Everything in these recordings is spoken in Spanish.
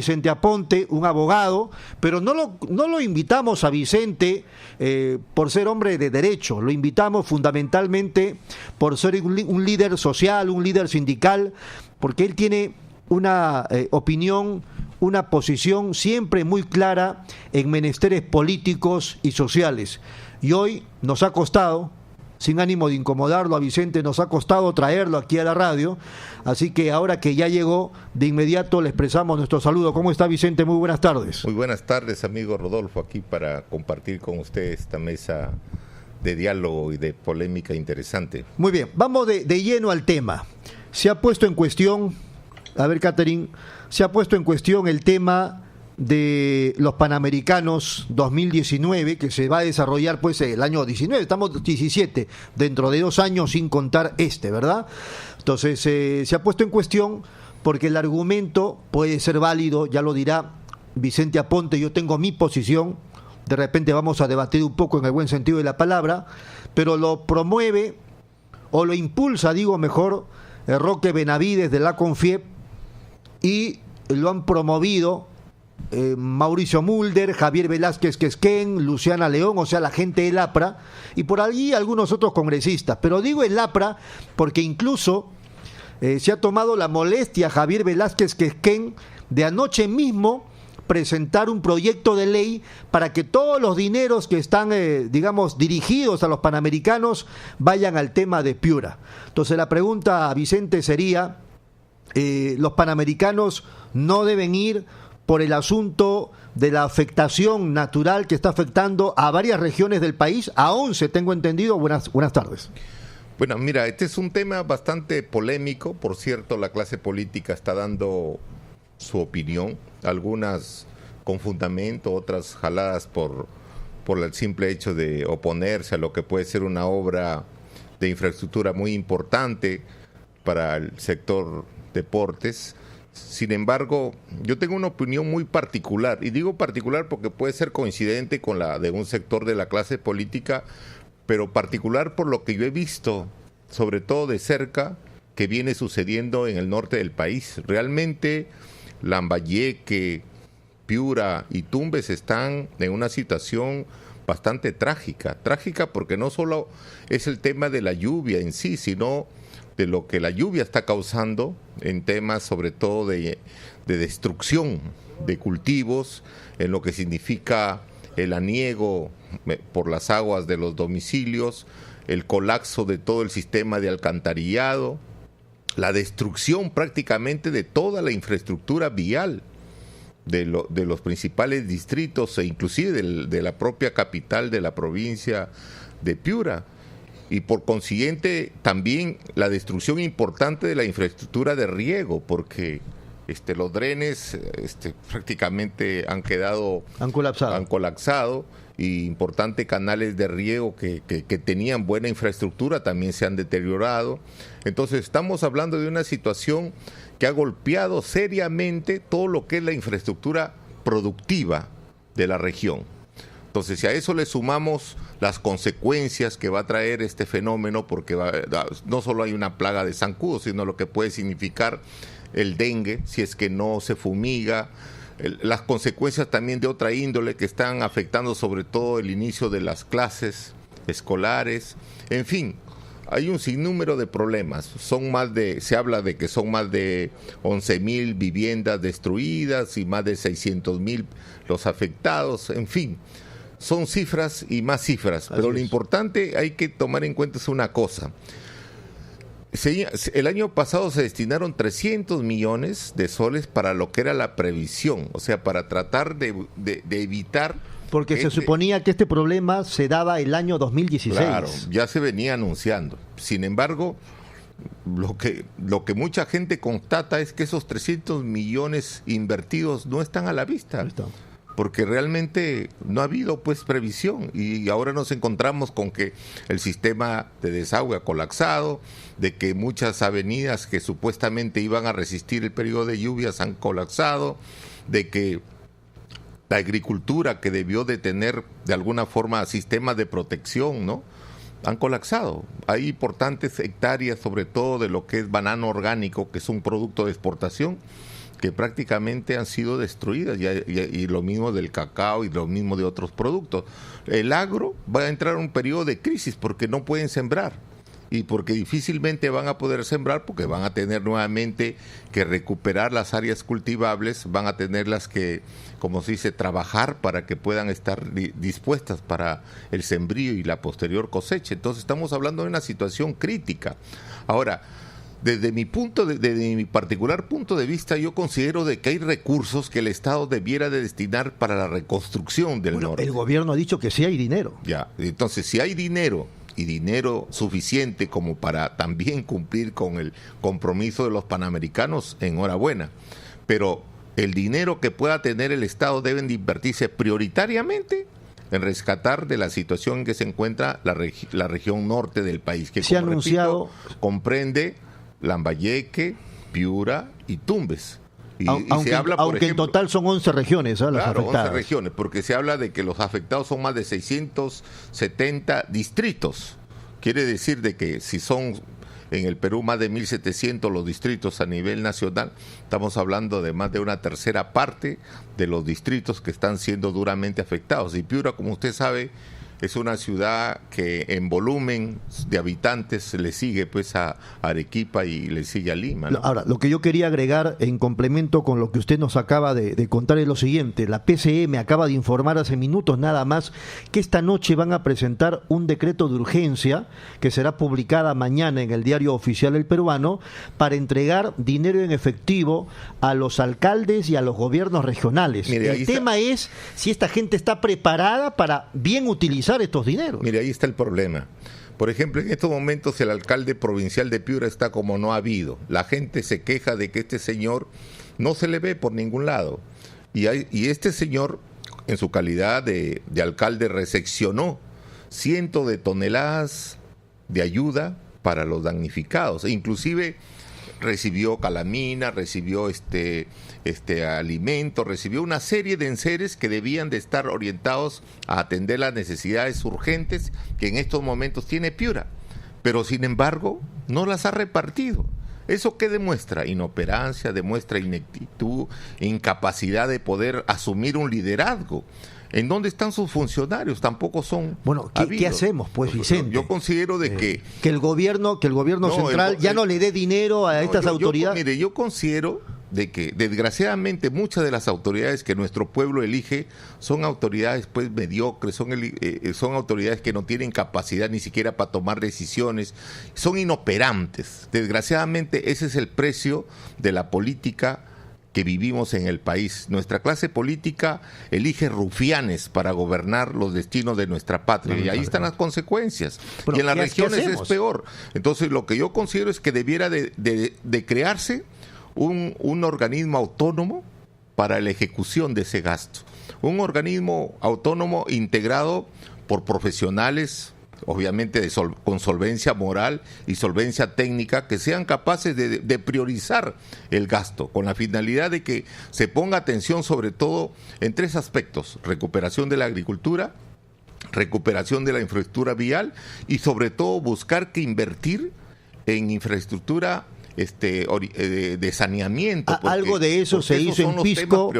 Vicente Aponte, un abogado, pero no lo invitamos a Vicente por ser hombre de derecho, lo invitamos fundamentalmente por ser un líder social, un líder sindical, porque él tiene una opinión, una posición siempre muy clara en menesteres políticos y sociales. Y hoy nos ha costado, sin ánimo de incomodarlo a Vicente, nos ha costado traerlo aquí a la radio, así que ahora que ya llegó, de inmediato le expresamos nuestro saludo. ¿Cómo está, Vicente? Muy buenas tardes. Muy buenas tardes, amigo Rodolfo, aquí para compartir con usted esta mesa de diálogo y de polémica interesante. Muy bien, vamos de lleno al tema. Se ha puesto en cuestión, a ver, Catherine, se ha puesto en cuestión el tema de los Panamericanos 2019, que se va a desarrollar pues el año 19, estamos 17, dentro de 2 años sin contar ¿verdad? Entonces se ha puesto en cuestión porque el argumento puede ser válido, ya lo dirá Vicente Aponte, yo tengo mi posición, de repente vamos a debatir un poco en el buen sentido de la palabra, pero lo promueve o lo impulsa, digo mejor, Roque Benavides de la CONFIEP, y lo han promovido Mauricio Mulder, Javier Velázquez Quesquén, Luciana León, o sea, la gente del APRA, y por allí algunos otros congresistas. Pero digo el APRA porque incluso se ha tomado la molestia Javier Velázquez Quesquén de anoche mismo presentar un proyecto de ley para que todos los dineros que están, digamos, dirigidos a los Panamericanos vayan al tema de Piura. Entonces la pregunta a Vicente sería, los Panamericanos no deben ir por el asunto de la afectación natural que está afectando a varias regiones del país, a 11, tengo entendido. Buenas tardes. Bueno, mira, este es un tema bastante polémico. Por cierto, la clase política está dando su opinión, algunas con fundamento, otras jaladas por el simple hecho de oponerse a lo que puede ser una obra de infraestructura muy importante para el sector deportes. Sin embargo, yo tengo una opinión muy particular, y digo particular porque puede ser coincidente con la de un sector de la clase política, pero particular por lo que yo he visto, sobre todo de cerca, que viene sucediendo en el norte del país. Realmente Lambayeque, Piura y Tumbes están en una situación bastante trágica porque no solo es el tema de la lluvia en sí, sino de lo que la lluvia está causando en temas sobre todo de destrucción de cultivos, en lo que significa el aniego por las aguas de los domicilios, el colapso de todo el sistema de alcantarillado, la destrucción prácticamente de toda la infraestructura vial de los principales distritos e inclusive de la propia capital de la provincia de Piura. Y por consiguiente también la destrucción importante de la infraestructura de riego, porque los drenes prácticamente han colapsado, y importantes canales de riego que tenían buena infraestructura también se han deteriorado. Entonces estamos hablando de una situación que ha golpeado seriamente todo lo que es la infraestructura productiva de la región. Entonces, si a eso le sumamos las consecuencias que va a traer este fenómeno, porque no solo hay una plaga de zancudos, sino lo que puede significar el dengue, si es que no se fumiga, las consecuencias también de otra índole que están afectando sobre todo el inicio de las clases escolares, en fin, hay un sinnúmero de problemas. Se habla de que son más de 11,000 viviendas destruidas y más de 600,000 los afectados, en fin. Son cifras y más cifras, pero lo importante hay que tomar en cuenta es una cosa. El año pasado se destinaron 300 millones de soles para lo que era la previsión, o sea, para tratar de evitar... Porque se suponía que este problema se daba el año 2016. Claro, ya se venía anunciando. Sin embargo, lo que mucha gente constata es que esos 300 millones invertidos no están a la vista. Porque realmente no ha habido pues previsión, y ahora nos encontramos con que el sistema de desagüe ha colapsado, de que muchas avenidas que supuestamente iban a resistir el periodo de lluvias han colapsado, de que la agricultura que debió de tener de alguna forma sistemas de protección, ¿no?, han colapsado. Hay importantes hectáreas, sobre todo de lo que es banano orgánico, que es un producto de exportación, que prácticamente han sido destruidas, y lo mismo del cacao y lo mismo de otros productos. El agro va a entrar en un periodo de crisis porque no pueden sembrar y porque difícilmente van a poder sembrar porque van a tener nuevamente que recuperar las áreas cultivables, van a tenerlas que, como se dice, trabajar para que puedan estar dispuestas para el sembrío y la posterior cosecha. Entonces estamos hablando de una situación crítica. Ahora, desde mi particular punto de vista, yo considero de que hay recursos que el Estado debiera de destinar para la reconstrucción del norte. El gobierno ha dicho que sí hay dinero. Ya, entonces si hay dinero y dinero suficiente como para también cumplir con el compromiso de los panamericanos, enhorabuena. Pero el dinero que pueda tener el Estado deben de invertirse prioritariamente en rescatar de la situación en que se encuentra la región norte del país, que se como ha anunciado, comprende Lambayeque, Piura y Tumbes. Y se habla, por ejemplo, en total son 11 regiones, las afectadas. 11 regiones, porque se habla de que los afectados son más de 670 distritos. Quiere decir de que si son en el Perú más de 1.700 los distritos a nivel nacional, estamos hablando de más de una tercera parte de los distritos que están siendo duramente afectados. Y Piura, como usted sabe, es una ciudad que en volumen de habitantes le sigue pues a Arequipa y le sigue a Lima, ¿no? Ahora, lo que yo quería agregar en complemento con lo que usted nos acaba de contar es lo siguiente. La PCE me acaba de informar hace minutos nada más que esta noche van a presentar un decreto de urgencia que será publicada mañana en el Diario Oficial del Peruano para entregar dinero en efectivo a los alcaldes y a los gobiernos regionales. Mire, el tema es si esta gente está preparada para bien utilizar estos dineros. Mire, ahí está el problema. Por ejemplo, en estos momentos el alcalde provincial de Piura está como no ha habido. La gente se queja de que este señor no se le ve por ningún lado. Y este señor, en su calidad de alcalde, recepcionó cientos de toneladas de ayuda para los damnificados. E inclusive recibió calamina, recibió alimentos, recibió una serie de enseres que debían de estar orientados a atender las necesidades urgentes que en estos momentos tiene Piura. Pero sin embargo, no las ha repartido. ¿Eso qué demuestra? Inoperancia, demuestra ineptitud, incapacidad de poder asumir un liderazgo. ¿En dónde están sus funcionarios? Tampoco son. Bueno, ¿qué hacemos, pues, Vicente? Yo considero de que el gobierno central ya no le dé dinero a estas autoridades. Mire, yo considero de que desgraciadamente muchas de las autoridades que nuestro pueblo elige son autoridades pues mediocres, son autoridades que no tienen capacidad ni siquiera para tomar decisiones, son inoperantes. Desgraciadamente ese es el precio de la política que vivimos en el país. Nuestra clase política elige rufianes para gobernar los destinos de nuestra patria, y ahí están las consecuencias. Bueno, y en las regiones es peor. Entonces lo que yo considero es que debiera de crearse un organismo autónomo para la ejecución de ese gasto. Un organismo autónomo integrado por profesionales, obviamente con solvencia moral y solvencia técnica, que sean capaces de priorizar el gasto, con la finalidad de que se ponga atención sobre todo en 3 aspectos: recuperación de la agricultura, recuperación de la infraestructura vial y sobre todo buscar que invertir en infraestructura de saneamiento. Algo de eso se hizo en Pisco.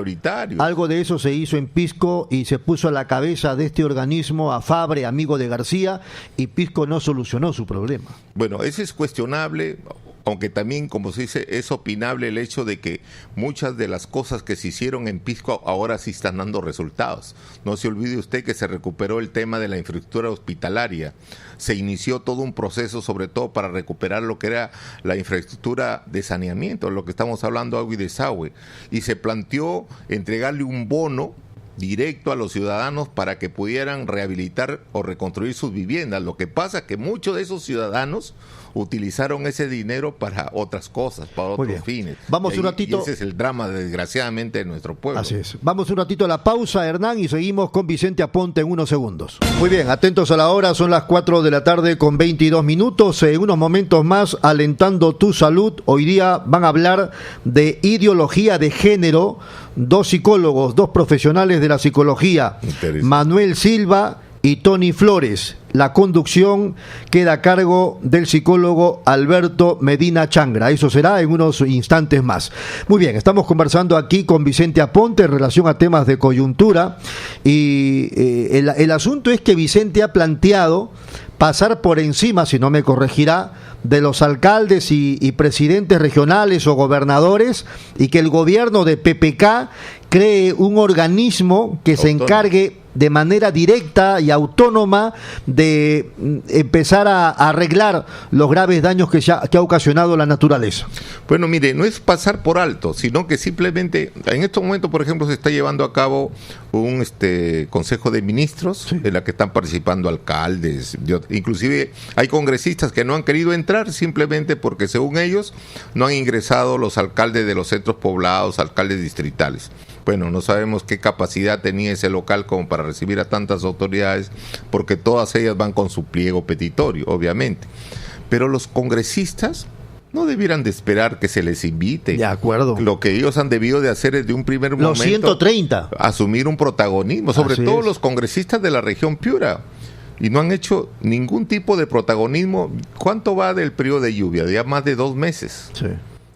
Algo de eso se hizo en Pisco y se puso a la cabeza de este organismo a Fabre, amigo de García, y Pisco no solucionó su problema. Bueno, ese es cuestionable, aunque también, como se dice, es opinable el hecho de que muchas de las cosas que se hicieron en Pisco ahora sí están dando resultados. No se olvide usted que se recuperó el tema de la infraestructura hospitalaria, se inició todo un proceso sobre todo para recuperar lo que era la infraestructura de saneamiento, lo que estamos hablando, agua y desagüe, y se planteó entregarle un bono directo a los ciudadanos para que pudieran rehabilitar o reconstruir sus viviendas. Lo que pasa es que muchos de esos ciudadanos utilizaron ese dinero para otras cosas, para otros fines. Vamos un ratito. Y ese es el drama, desgraciadamente, de nuestro pueblo. Así es. Vamos un ratito a la pausa, Hernán, y seguimos con Vicente Aponte en unos segundos. Muy bien, atentos a la hora, son las 4 de la tarde con 22 minutos. En unos momentos más, Alentando tu Salud, hoy día van a hablar de ideología de género. 2 psicólogos, 2 profesionales de la psicología, Manuel Silva y Tony Flores. La conducción queda a cargo del psicólogo Alberto Medina Changra. Eso será en unos instantes más. Muy bien, estamos conversando aquí con Vicente Aponte en relación a temas de coyuntura y el asunto es que Vicente ha planteado pasar por encima, si no me corregirá, de los alcaldes y presidentes regionales o gobernadores, y que el gobierno de PPK cree un organismo que se encargue de manera directa y autónoma de empezar a arreglar los graves daños que ha ocasionado la naturaleza. Bueno, mire, no es pasar por alto, sino que simplemente, en estos momentos, por ejemplo, se está llevando a cabo un Consejo de Ministros, sí, en la que están participando alcaldes, inclusive hay congresistas que no han querido entrar simplemente porque, según ellos, no han ingresado los alcaldes de los centros poblados, alcaldes distritales. Bueno, no sabemos qué capacidad tenía ese local como para recibir a tantas autoridades, porque todas ellas van con su pliego petitorio, obviamente. Pero los congresistas no debieran de esperar que se les invite. De acuerdo. Lo que ellos han debido de hacer es de un primer momento... Los 130. Asumir un protagonismo, sobre Así todo es. Los congresistas de la región Piura. Y no han hecho ningún tipo de protagonismo. ¿Cuánto va del periodo de lluvia? Ya más de 2 meses. Sí.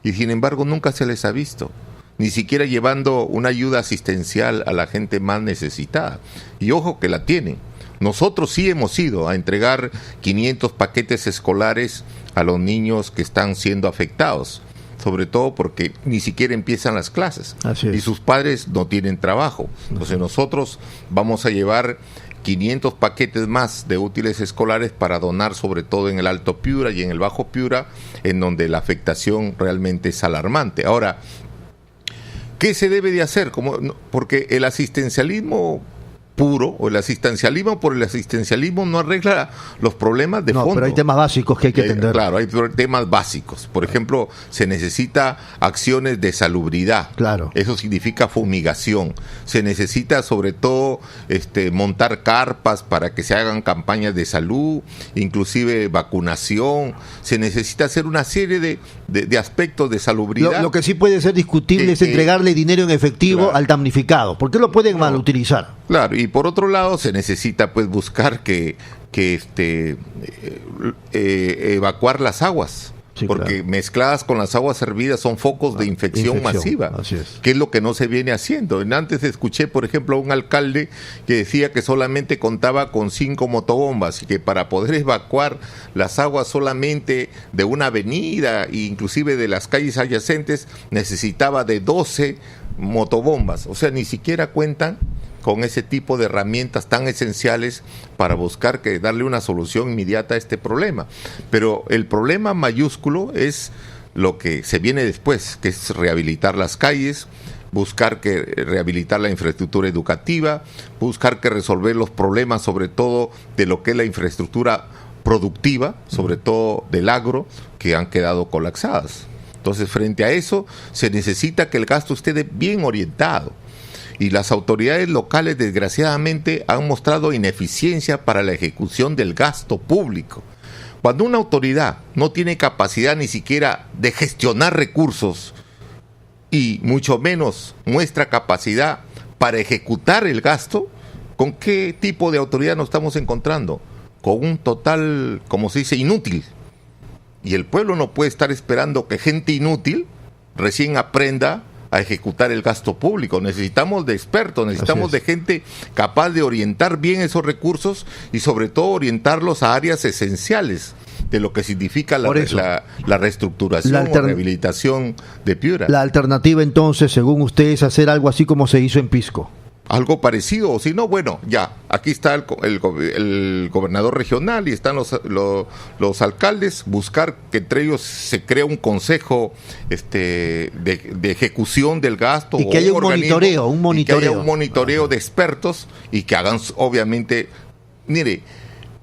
Y sin embargo nunca se les ha visto. Ni siquiera llevando una ayuda asistencial a la gente más necesitada. Y ojo que la tienen. Nosotros sí hemos ido a entregar 500 paquetes escolares a los niños que están siendo afectados, sobre todo porque ni siquiera empiezan las clases. Así es. Y sus padres no tienen trabajo. Entonces nosotros vamos a llevar 500 paquetes más de útiles escolares para donar, sobre todo en el Alto Piura y en el Bajo Piura, en donde la afectación realmente es alarmante. Ahora, ¿qué se debe de hacer? Porque el asistencialismo puro, o el asistencialismo por el asistencialismo, no arregla los problemas de fondo. No, pero hay temas básicos que hay que atender. Claro, hay temas básicos. Por ejemplo, se necesita acciones de salubridad. Claro. Eso significa fumigación. Se necesita, sobre todo, montar carpas para que se hagan campañas de salud, inclusive vacunación. Se necesita hacer una serie de aspectos de salubridad. Lo que sí puede ser discutible es entregarle dinero en efectivo, claro, al damnificado, porque lo pueden malutilizar. Claro, y por otro lado se necesita pues buscar que evacuar las aguas. Sí, porque claro, mezcladas con las aguas hervidas son focos de infección masiva, que es lo que no se viene haciendo. Antes escuché, por ejemplo, a un alcalde que decía que solamente contaba con 5 motobombas y que para poder evacuar las aguas solamente de una avenida e inclusive de las calles adyacentes necesitaba de 12 motobombas. O sea, ni siquiera cuentan con ese tipo de herramientas tan esenciales para buscar darle una solución inmediata a este problema. Pero el problema mayúsculo es lo que se viene después, que es rehabilitar las calles, buscar rehabilitar la infraestructura educativa, buscar resolver los problemas, sobre todo de lo que es la infraestructura productiva, sobre todo del agro, que han quedado colapsadas. Entonces, frente a eso, se necesita que el gasto esté bien orientado. Y las autoridades locales, desgraciadamente, han mostrado ineficiencia para la ejecución del gasto público. Cuando una autoridad no tiene capacidad ni siquiera de gestionar recursos y mucho menos muestra capacidad para ejecutar el gasto, ¿con qué tipo de autoridad nos estamos encontrando? Con un total, como se dice, inútil. Y el pueblo no puede estar esperando que gente inútil recién aprenda a ejecutar el gasto público. Necesitamos de expertos, necesitamos de gente capaz de orientar bien esos recursos y sobre todo orientarlos a áreas esenciales de lo que significa la reestructuración o rehabilitación de Piura. La alternativa entonces, según usted, es hacer algo así como se hizo en Pisco. Algo parecido, o si no, bueno, ya, aquí está el gobernador regional y están los alcaldes, buscar que entre ellos se crea un consejo de ejecución del gasto. Y que haya un monitoreo. Y que haya un monitoreo de expertos y que hagan, obviamente, mire,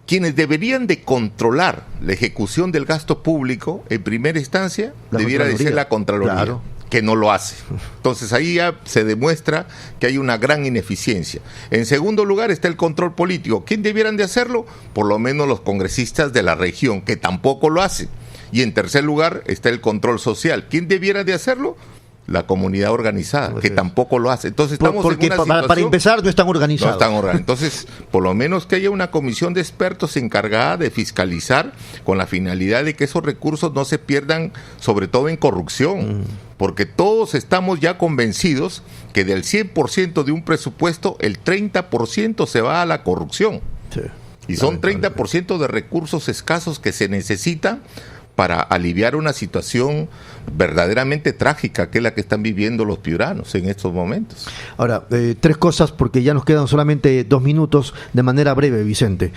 quienes deberían de controlar la ejecución del gasto público, en primera instancia, debiera de ser la Contraloría. Claro. Que no lo hace. Entonces ahí ya se demuestra que hay una gran ineficiencia. En segundo lugar está el control político. ¿Quién debieran de hacerlo? Por lo menos los congresistas de la región, que tampoco lo hacen. Y en tercer lugar está el control social. ¿Quién debiera de hacerlo? la comunidad organizada, que tampoco lo hace. Entonces estamos porque en una situación, para empezar no están organizados. No están organizados. Entonces, por lo menos que haya una comisión de expertos encargada de fiscalizar con la finalidad de que esos recursos no se pierdan, sobre todo en corrupción. Porque todos estamos ya convencidos que del 100% de un presupuesto, el 30% se va a la corrupción. Sí. Y son 30% de recursos escasos que se necesitan para aliviar una situación verdaderamente trágica, que es la que están viviendo los piuranos en estos momentos. Ahora, tres cosas, porque ya nos quedan solamente 2 minutos, de manera breve, Vicente.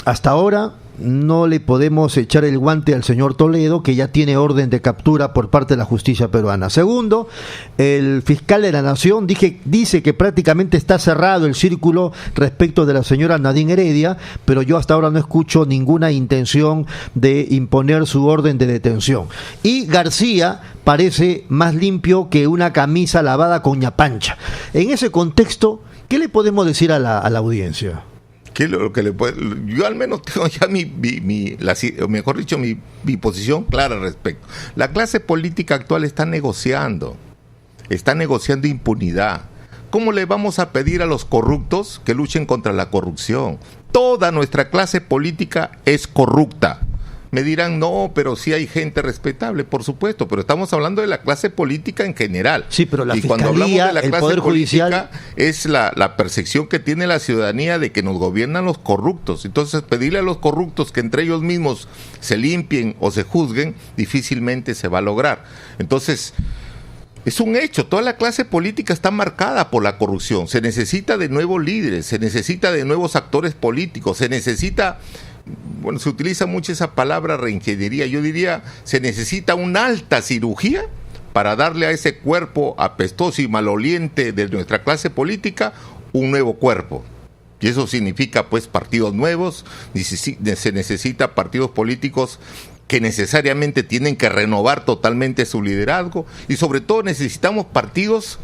Hasta ahora no le podemos echar el guante al señor Toledo, que ya tiene orden de captura por parte de la justicia peruana. Segundo, el fiscal de la Nación dice que prácticamente está cerrado el círculo respecto de la señora Nadine Heredia, pero yo hasta ahora no escucho ninguna intención de imponer su orden de detención. Y García parece más limpio que una camisa lavada con ñapancha. En ese contexto, ¿qué le podemos decir a la audiencia? Yo al menos tengo ya mi posición clara al respecto. La clase política actual está negociando impunidad. ¿Cómo le vamos a pedir a los corruptos que luchen contra la corrupción? Toda nuestra clase política es corrupta. Me dirán, no, pero sí hay gente respetable, por supuesto, pero estamos hablando de la clase política en general. Sí, pero la Fiscalía, cuando hablamos de la el clase Poder Judicial es la percepción que tiene la ciudadanía de que nos gobiernan los corruptos. Entonces, pedirle a los corruptos que entre ellos mismos se limpien o se juzguen, difícilmente se va a lograr. Entonces, es un hecho, toda la clase política está marcada por la corrupción. Se necesita de nuevos líderes, se necesita de nuevos actores políticos, se necesita... Bueno, se utiliza mucho esa palabra reingeniería. Yo diría, se necesita una alta cirugía para darle a ese cuerpo apestoso y maloliente de nuestra clase política un nuevo cuerpo. Y eso significa, pues, partidos nuevos, se necesita partidos políticos que necesariamente tienen que renovar totalmente su liderazgo, y sobre todo necesitamos partidos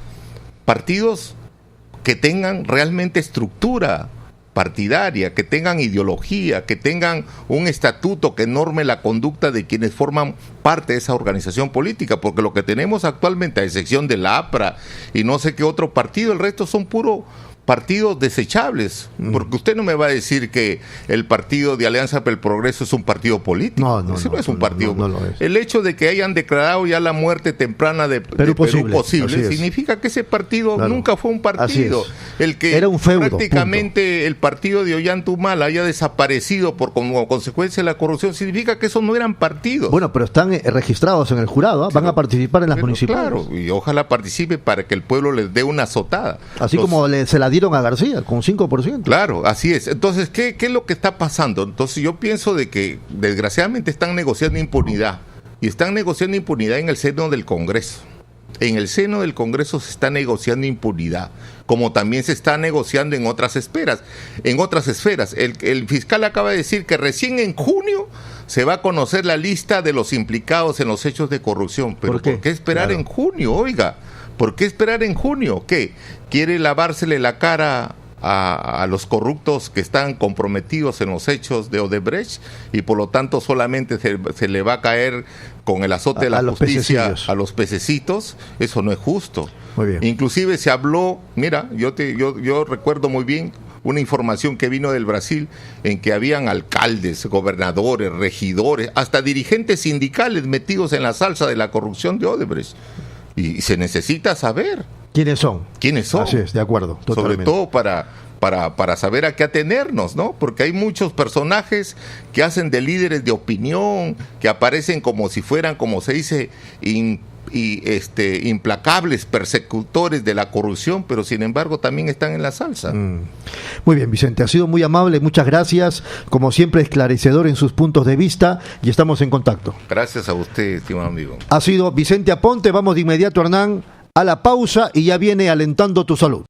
que tengan realmente estructura partidaria, que tengan ideología, que tengan un estatuto que norme la conducta de quienes forman parte de esa organización política, porque lo que tenemos actualmente, a excepción de la APRA y no sé qué otro partido, el resto son puro partidos desechables, porque usted no me va a decir que el partido de Alianza para el Progreso es un partido político. No es un partido. No lo es. El hecho de que hayan declarado ya la muerte temprana de Perú posible significa que ese partido nunca fue un partido. El que era un feudo, prácticamente el partido de Ollantaytamala haya desaparecido como consecuencia de la corrupción, significa que esos no eran partidos. Bueno, pero están registrados en el jurado, van a participar en las municipales. Claro, y ojalá participe para que el pueblo les dé una azotada. Así como se la dieron a García con 5%. Claro, así es. Entonces, ¿qué es lo que está pasando? Entonces, yo pienso de que desgraciadamente están negociando impunidad, y están negociando impunidad en el seno del Congreso. En el seno del Congreso se está negociando impunidad, como también se está negociando en otras esferas. El fiscal acaba de decir que recién en junio se va a conocer la lista de los implicados en los hechos de corrupción. Pero ¿por qué esperar en junio? Oiga, ¿por qué esperar en junio? ¿Qué? ¿Quiere lavársele la cara a los corruptos que están comprometidos en los hechos de Odebrecht, y por lo tanto solamente se le va a caer con el azote de la justicia a los pececitos? Eso no es justo. Muy bien. Inclusive se habló, mira, yo recuerdo muy bien una información que vino del Brasil en que habían alcaldes, gobernadores, regidores, hasta dirigentes sindicales metidos en la salsa de la corrupción de Odebrecht. Y se necesita saber ¿quiénes son? Así es, de acuerdo, totalmente. Sobre todo para saber a qué atenernos, ¿no? Porque hay muchos personajes que hacen de líderes de opinión, que aparecen como si fueran, como se dice, implacables persecutores de la corrupción, pero sin embargo también están en la salsa. Muy bien, Vicente, ha sido muy amable, muchas gracias, como siempre esclarecedor en sus puntos de vista, y estamos en contacto. Gracias a usted, estimado amigo. Ha sido Vicente Aponte. Vamos de inmediato, Hernán, a la pausa, y ya viene Alentando tu Salud.